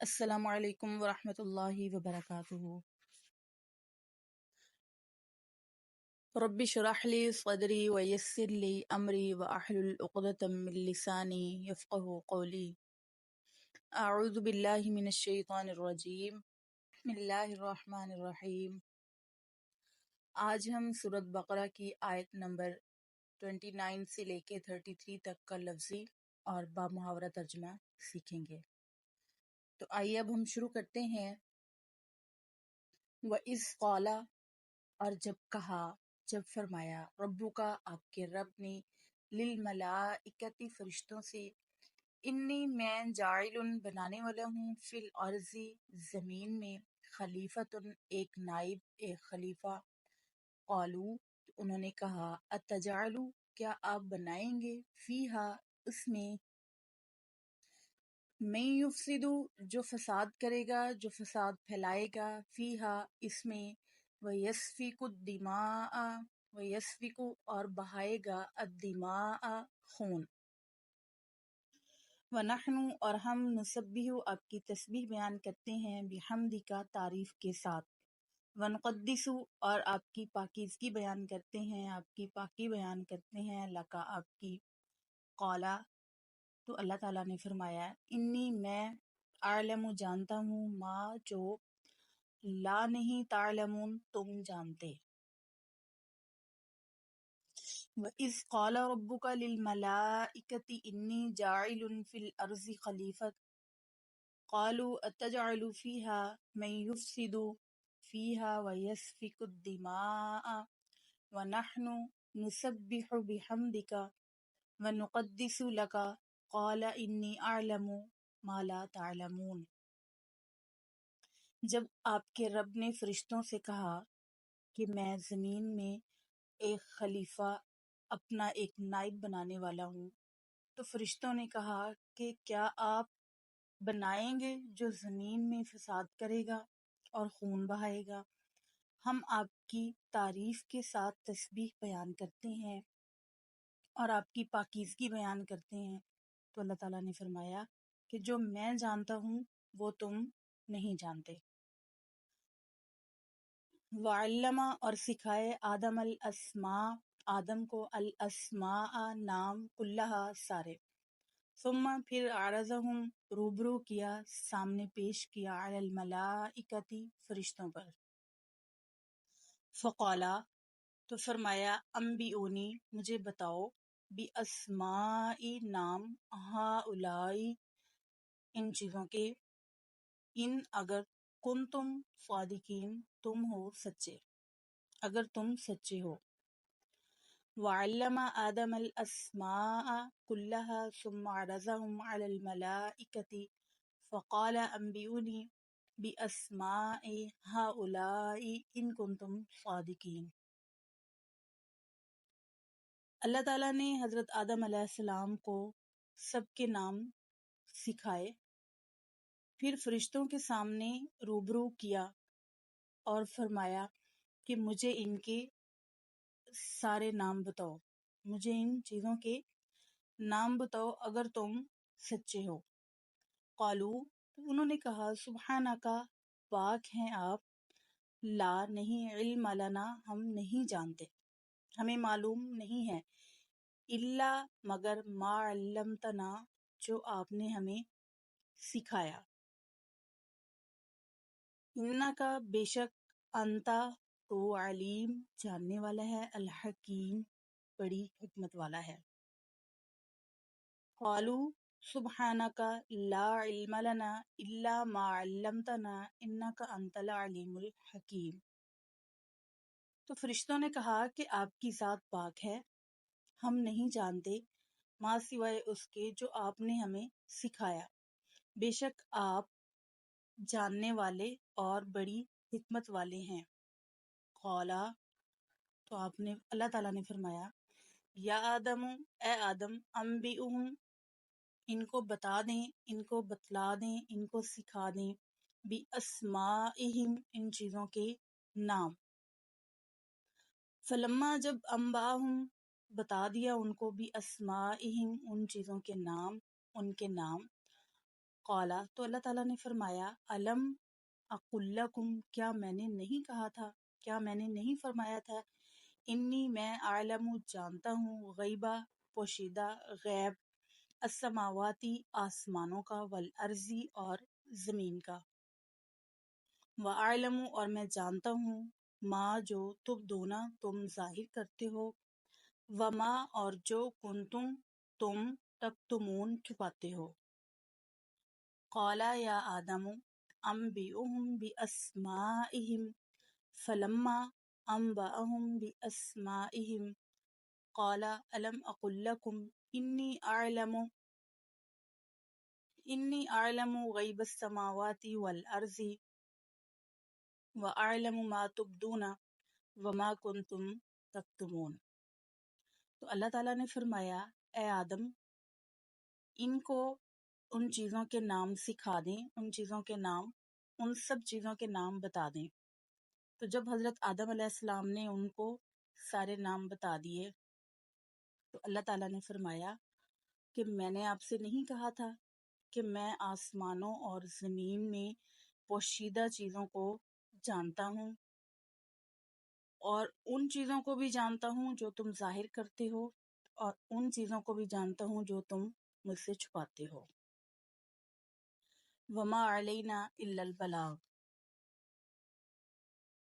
السلام علیکم ورحمۃ اللہ وبرکاتہ۔ رب اشرح لی صدری ویسر لی امری واحلل عقدۃ من لسانی یفقهوا قولی۔ اعوذ باللہ من الشیطان الرجیم، بسم اللہ الرحمن الرحیم۔ آج ہم سورۃ بقرہ کی آیت نمبر 29 سے لے کے 33 تک کا لفظی اور با محاورہ ترجمہ سیکھیں گے۔ تو آئیے اب ہم شروع کرتے ہیں۔ وَإِذْ قَالَ، اور جب کہا، جب فرمایا، ربو کا آپ کے رب نے، للملائکتی فرشتوں سے، انی میں جاعل بنانے والا ہوں، فی الارض زمین میں، خلیفتن ایک نائب، ایک خلیفہ۔ قالو انہوں نے کہا، اتجعل کیا آپ بنائیں گے، فیہا اس میں، من یفسد جو فساد کرے گا، جو فساد پھیلائے گا، فیہا اس میں، ویسفک الدماء ویسفک اور بہائے گا، الدماء خون، ونحن اور ہم، نسبح آپ کی تسبیح بیان کرتے ہیں، بحمدک تعریف کے ساتھ، ونقدس اور آپ کی پاکیزگی بیان کرتے ہیں، آپ کی پاکی بیان کرتے ہیں، لکا آپ کی، قالا تو اللہ تعالیٰ نے فرمایا، انی میں، اعلم جانتا ہوں، ما جو، لا نہیں، تعلمون تم جانتے۔ وَإِذْ قَالَ رَبُّكَ لِلْمَلَائِكَةِ إِنِّي جَاعِلٌ فِي الْأَرْضِ خَلِيفَةً قَالُوا أَتَجْعَلُ فِيهَا مَن يُفْسِدُ فِيهَا وَيَسْفِكُ الدِّمَاءَ وَنَحْنُ نُسَبِّحُ بِحَمْدِكَ وَنُقَدِّسُ لَكَ قَالَ إِنِّي أَعْلَمُ مَا لَا تَعْلَمُونَ۔ جب آپ کے رب نے فرشتوں سے کہا کہ میں زمین میں ایک خلیفہ، اپنا ایک نائب بنانے والا ہوں، تو فرشتوں نے کہا کہ کیا آپ بنائیں گے جو زمین میں فساد کرے گا اور خون بہائے گا؟ ہم آپ کی تعریف کے ساتھ تسبیح بیان کرتے ہیں اور آپ کی پاکیزگی بیان کرتے ہیں۔ تو اللہ تعالیٰ نے فرمایا کہ جو میں جانتا ہوں وہ تم نہیں جانتے۔ وعلم اور سکھائے، آدم الاسماء آدم کو، الاسماء نام، کلہا سارے، ثم پھر عرضہم روبرو کیا، سامنے پیش کیا، علی الملائکتی فرشتوں پر، فقالا تو فرمایا، انبئونی مجھے بتاؤ، باسماء نام، ہؤلاء ان چیزوں کے، ان اگر کنتم صادقین تم ہو سچے، اگر تم سچے ہو۔ وعلم آدم الاسماء كلها ثم عرضهم على الملائكة فقال انبئوني باسماء هؤلاء ان كنتم صادقین۔ اللہ تعالیٰ نے حضرت آدم علیہ السلام کو سب کے نام سکھائے، پھر فرشتوں کے سامنے روبرو کیا اور فرمایا کہ مجھے ان کے سارے نام بتاؤ، مجھے ان چیزوں کے نام بتاؤ اگر تم سچے ہو۔ قالو تو انہوں نے کہا، سبحانک پاک ہیں آپ، لا نہیں، علم لنا ہم نہیں جانتے، ہمیں معلوم نہیں ہے، الا مگر، ما علمتنا جو آپ نے ہمیں سکھایا، انکا بے شک، انتا تو، علیم جاننے والا ہے، الحکیم بڑی حکمت والا ہے۔ قالوا سبحانک لا علم لنا الا ما علمتنا انک انت العلیم الحکیم۔ تو فرشتوں نے کہا کہ آپ کی ذات پاک ہے، ہم نہیں جانتے ماں سوائے اس کے جو آپ نے ہمیں سکھایا، بے شک آپ جاننے والے اور بڑی حکمت والے ہیں۔ قالا تو آپ نے، اللہ تعالیٰ نے فرمایا، یا آدم اے آدم، انبئہم ان کو بتا دیں، ان کو بتلا دیں، ان کو سکھا دیں، باسمائہم ان چیزوں کے نام۔ فلما جب انباہم بتا دیا ان کو، باسمائہم ان چیزوں کے نام، ان کے نام، قالا تو اللہ تعالیٰ نے فرمایا علم اقل لکم کیا میں نے نہیں کہا تھا، کیا میں نے نہیں فرمایا تھا انی میں اعلم جانتا ہوں غیبہ پوشیدہ غیب السماواتی آسمانوں کا والارضی اور زمین کا وَأَعْلَمُ اور میں جانتا ہوں ما جو تبدونا تم ظاہر کرتے ہو وما اور جو کنتم تم تکتمون چھپاتے ہو قالا یا آدم انبئہم باسمائہم فلما انبأہم باسمائہم قال الم اقل لکم انی اعلم غیب السماوات والارض وَأَعْلَمُ مَا تُبْدُونَ وَمَا كُنْتُمْ تَكْتُمُونَ۔ تو اللہ تعالیٰ نے فرمایا اے آدم ان کو ان چیزوں کے نام سکھا دیں، ان چیزوں کے نام، ان سب چیزوں کے نام بتا دیں۔ تو جب حضرت آدم علیہ السلام نے ان کو سارے نام بتا دیے تو اللہ تعالیٰ نے فرمایا کہ میں نے آپ سے نہیں کہا تھا کہ میں آسمانوں اور زمین میں پوشیدہ چیزوں کو جانتا ہوں اور ان چیزوں کو بھی جانتا ہوں جو تم ظاہر کرتے ہو اور ان چیزوں کو بھی جانتا ہوں جو تم مجھ سے چھپاتے ہو۔ وما علینا الا البلاغ